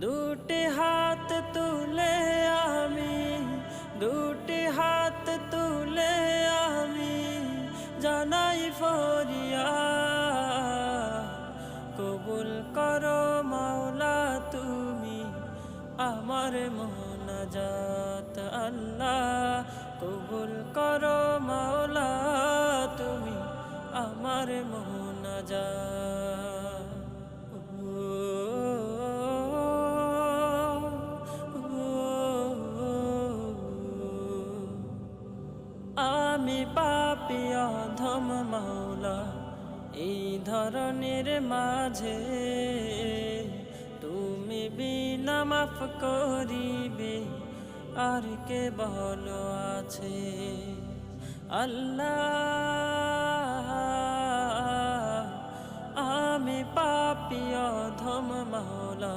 দুটি হাত তুলে আমি, দুটি হাত তুলে আমি জানাই ফরিয়াদ, কবুল করো মাওলা তুমি আমার মোনাজাত। আল্লাহ কবুল করো মাওলা তুমি আমার মোনাজাত। আমি পাপী অধম মাওলা, এই ধরনের মাঝে তুমি বিনা মাফ করিবে আর কে ভালো আছে। আল্লাহ আমি পাপী অধম মাওলা,